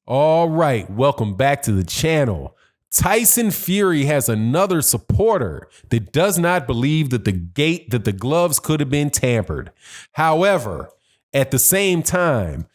All right, welcome back to the channel. Tyson Fury has another supporter that does not believe that the gloves could have been tampered. However, at the same time,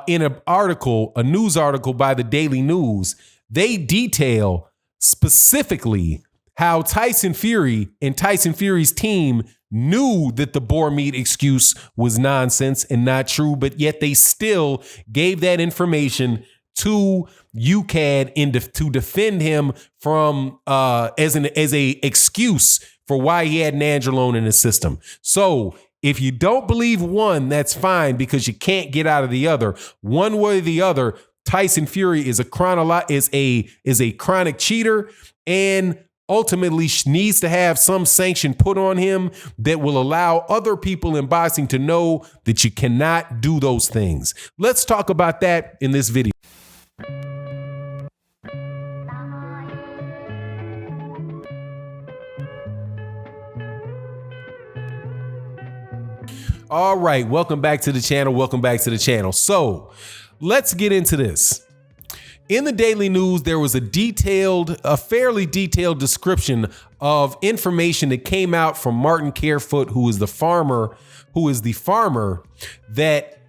in a news article by the Daily News, they detail specifically how Tyson Fury and Tyson Fury's team knew that the boar meat excuse was nonsense and not true, but yet they still gave that information to Ukad to defend him from as a excuse for why he had nandrolone in his system. So if you don't believe one, that's fine because you can't get out of the other. One way or the other, Tyson Fury is a chronic cheater and ultimately needs to have some sanction put on him that will allow other people in boxing to know that you cannot do those things. Let's talk about that in this video. All right, welcome back to the channel. So let's get into this. In the Daily News, there was a fairly detailed description of information that came out from Martin Carefoot, who is the farmer that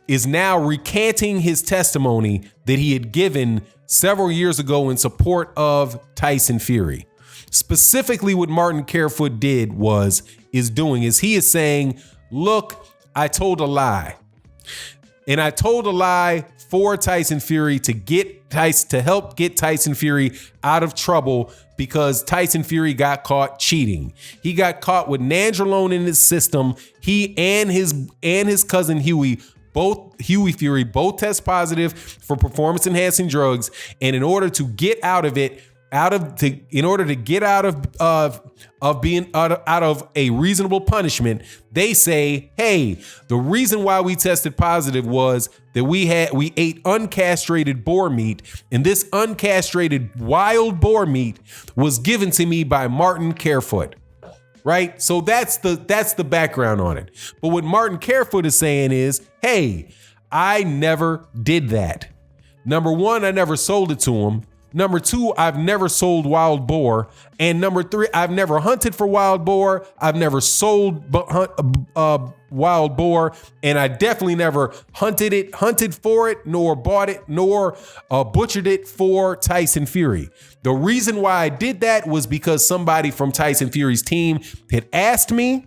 is now recanting his testimony that he had given several years ago in support of Tyson Fury. Specifically, what Martin Carefoot he is saying, look, I told a lie. And I told a lie for Tyson Fury to help get Tyson Fury out of trouble because Tyson Fury got caught cheating. He got caught with nandrolone in his system. He and his cousin Huey Fury both test positive for performance enhancing drugs. And in order to get out of a reasonable punishment, they say, hey, the reason why we tested positive was that we ate uncastrated boar meat, and this uncastrated wild boar meat was given to me by Martin Carefoot. Right? So that's the background on it. But what Martin Carefoot is saying is, hey, I never did that. Number one, I never sold it to him. Number two, I've never sold wild boar. And number three, I've never hunted for wild boar. I've never sold wild boar. And I definitely never hunted for it, nor bought it, nor butchered it for Tyson Fury. The reason why I did that was because somebody from Tyson Fury's team had asked me.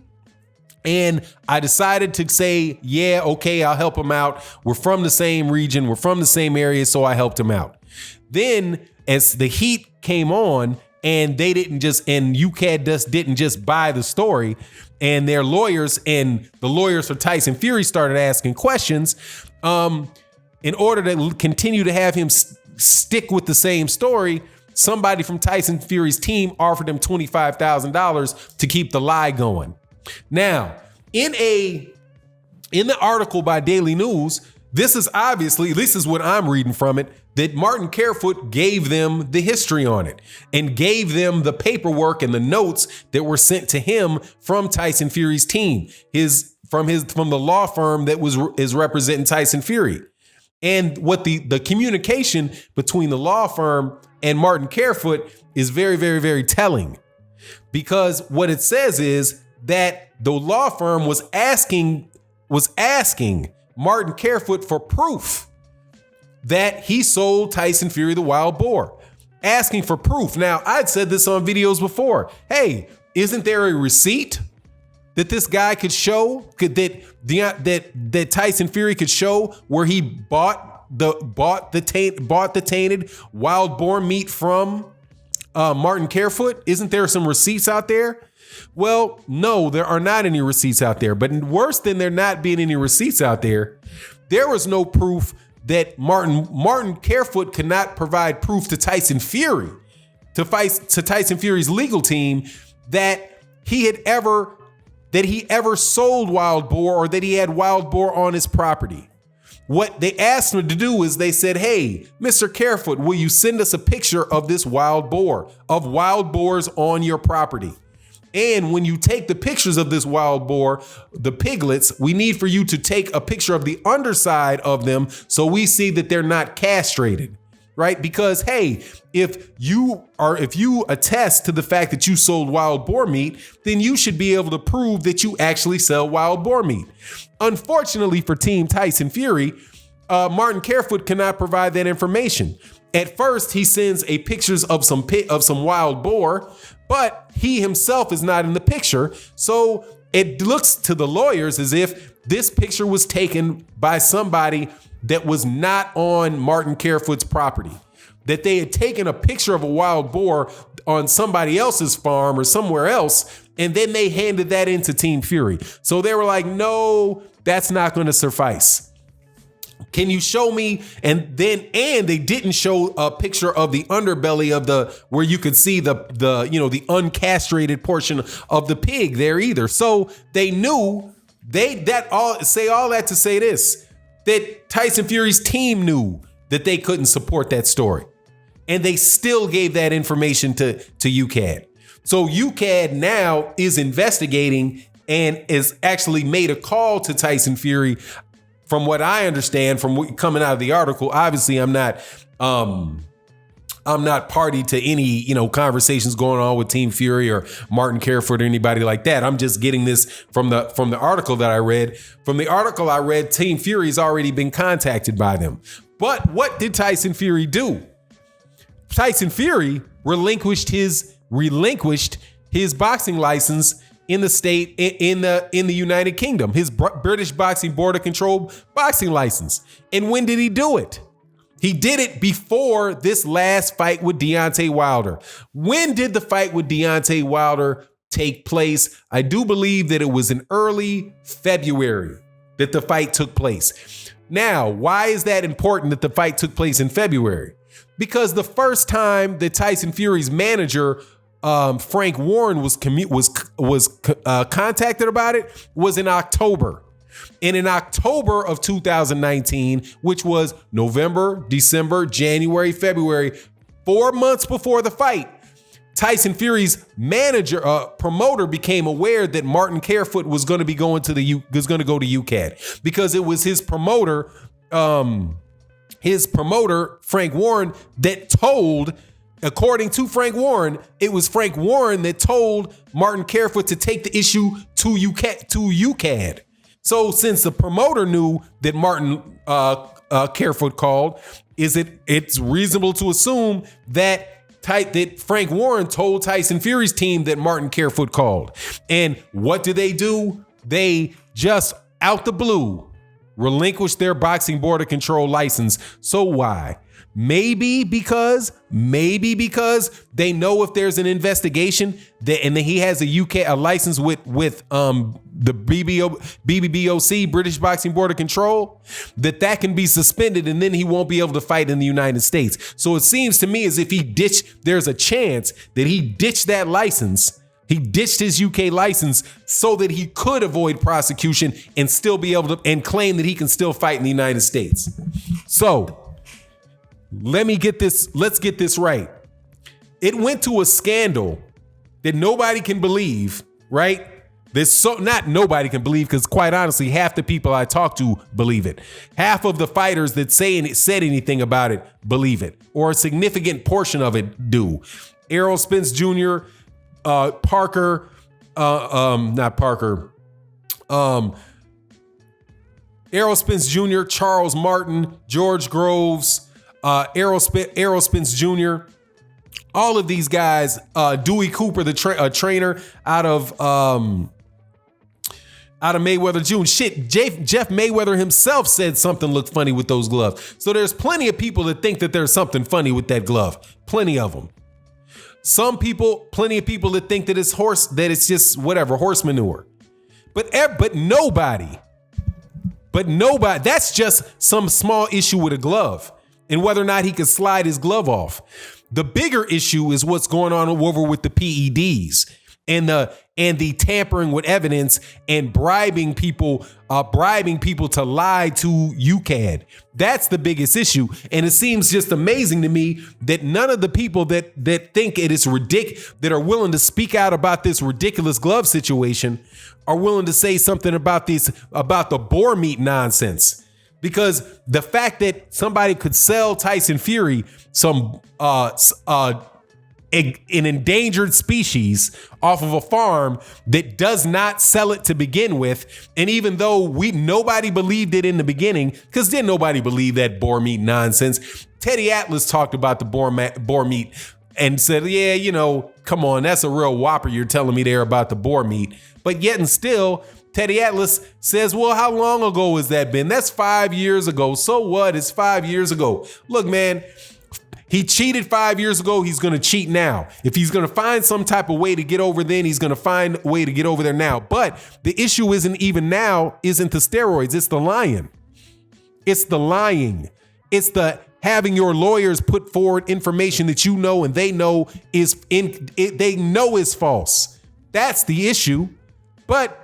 And I decided to say, yeah, okay, I'll help him out. We're from the same region. We're from the same area. So I helped him out. Then as the heat came on and Ukad didn't just buy the story, and their lawyers and the lawyers for Tyson Fury started asking questions in order to continue to have him stick with the same story. Somebody from Tyson Fury's team offered him $25,000 to keep the lie going. Now, in the article by Daily News, this is what I'm reading from it, that Martin Carefoot gave them the history on it and gave them the paperwork and the notes that were sent to him from Tyson Fury's team, from the law firm that is representing Tyson Fury. And what the communication between the law firm and Martin Carefoot is very, very, very telling, because what it says is that the law firm was asking Martin Carefoot for proof that he sold Tyson Fury the wild boar, asking for proof. Now, I'd said this on videos before. Hey, isn't there a receipt that this guy could show, that Tyson Fury could show where he bought the tainted wild boar meat from Martin Carefoot? Isn't there some receipts out there? Well, no, there are not any receipts out there. But worse than there not being any receipts out there, there was no proof that Martin Carefoot could not provide proof to Tyson Fury, to Tyson Fury's legal team, that he ever sold wild boar or that he had wild boar on his property. What they asked him to do is they said, hey, Mr. Carefoot, will you send us a picture of this wild boar, of wild boars on your property? And when you take the pictures of this wild boar, the piglets, we need for you to take a picture of the underside of them so we see that they're not castrated, right? Because, hey, if you attest to the fact that you sold wild boar meat, then you should be able to prove that you actually sell wild boar meat. Unfortunately for Team Tyson Fury, Martin Carefoot cannot provide that information. At first, he sends pictures of some wild boar, but he himself is not in the picture. So it looks to the lawyers as if this picture was taken by somebody that was not on Martin Carefoot's property, that they had taken a picture of a wild boar on somebody else's farm or somewhere else, and then they handed that into Team Fury. So they were like, no, that's not going to suffice. Can you show me? And they didn't show a picture of the underbelly of where you could see the uncastrated portion of the pig there either. So they knew all that to say this, that Tyson Fury's team knew that they couldn't support that story. And they still gave that information to Ukad. So Ukad now is investigating and is actually made a call to Tyson Fury. From what I understand, from coming out of the article, obviously I'm not party to any, conversations going on with Team Fury or Martin Carefoot or anybody like that. I'm just getting this from the article that I read. From the article I read, Team Fury's already been contacted by them. But what did Tyson Fury do? Tyson Fury relinquished his boxing license in the state in the United Kingdom, his British Boxing Board of Control boxing license. And when did he do it? He did it before this last fight with Deontay Wilder. When did the fight with Deontay Wilder take place? I do believe that it was in early February that the fight took place. Now, why is that important that the fight took place in February? Because the first time that Tyson Fury's manager Frank Warren was contacted about it was in October. And in October of 2019, which was November, December, January, February, 4 months before the fight, Tyson Fury's promoter became aware that Martin Carefoot was going to be going to Ukad, because it was his promoter, Frank Warren, that told. According to Frank Warren, it was Frank Warren that told Martin Carefoot to take the issue to Ukad. So since the promoter knew that Martin Carefoot called, it's reasonable to assume that Frank Warren told Tyson Fury's team that Martin Carefoot called. And what do? They just out the blue relinquished their Boxing Board of Control license. So why? Maybe because they know if there's an investigation and then he has a license with the BBBOC, British Boxing Board of Control, that can be suspended and then he won't be able to fight in the United States. So it seems to me as if there's a chance that he ditched that license. He ditched his UK license so that he could avoid prosecution and still be able to and claim that he can still fight in the United States. So let's get this right. It went to a scandal that nobody can believe, right? Not nobody can believe, because quite honestly, half the people I talk to believe it. Half of the fighters that said anything about it believe it, or a significant portion of it do. Errol Spence Jr., Errol Spence Jr., Charles Martin, George Groves, Errol Spence Jr., all of these guys, Dewey Cooper, the trainer out of Mayweather Jr. Shit, Jeff Mayweather himself said something looked funny with those gloves. So there's plenty of people that think that there's something funny with that glove. Plenty of them. Plenty of people that think that it's just whatever, horse manure. But nobody, that's just some small issue with a glove and whether or not he could slide his glove off. The bigger issue is what's going on over with the PEDs and and the tampering with evidence and bribing people to lie to Ukad. That's the biggest issue. And it seems just amazing to me that none of the people that think it is ridiculous, that are willing to speak out about this ridiculous glove situation, are willing to say something about the boar meat nonsense. Because the fact that somebody could sell Tyson Fury an endangered species off of a farm that does not sell it to begin with. And even though nobody believed it in the beginning, because then nobody believed that boar meat nonsense. Teddy Atlas talked about the boar meat and said, yeah, come on, that's a real whopper you're telling me there about the boar meat. But yet and still, Teddy Atlas says, well, how long ago has that been? That's 5 years ago. So what? It's 5 years ago. Look, man, he cheated 5 years ago. He's going to cheat now. If he's going to find some type of way to get over then, he's going to find a way to get over there now. But the issue isn't the steroids. It's the lying. It's the lying. It's the having your lawyers put forward information that you know and they know is false. That's the issue. But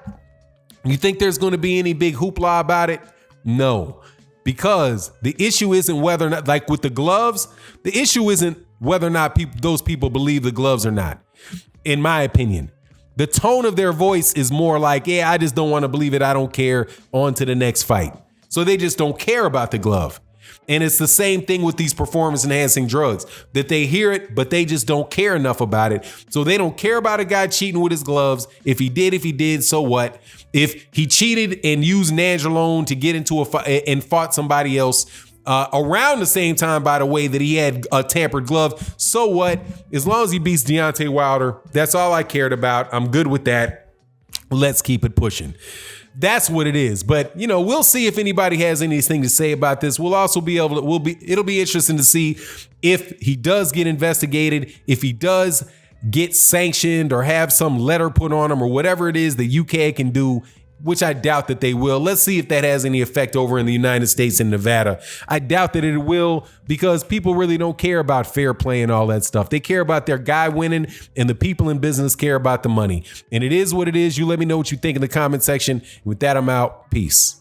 you think there's going to be any big hoopla about it? No. Because the issue isn't whether or not, like with the gloves, the issue isn't whether or not those people believe the gloves or not. In my opinion, the tone of their voice is more like, I just don't want to believe it. I don't care. On to the next fight. So they just don't care about the glove. And it's the same thing with these performance enhancing drugs, that they hear it, but they just don't care enough about it. So they don't care about a guy cheating with his gloves. If he did, so what? If he cheated and used nandrolone to get into a fight and fought somebody else around the same time, by the way, that he had a tampered glove, so what? As long as he beats Deontay Wilder, that's all I cared about. I'm good with that. Let's keep it pushing. That's what it is. But, we'll see if anybody has anything to say about this. We'll also it'll be interesting to see if he does get investigated, if he does get sanctioned or have some letter put on him or whatever it is that UK can do, which I doubt that they will. Let's see if that has any effect over in the United States and Nevada. I doubt that it will, because people really don't care about fair play and all that stuff. They care about their guy winning, and the people in business care about the money. And it is what it is. You let me know what you think in the comment section. With that, I'm out. Peace.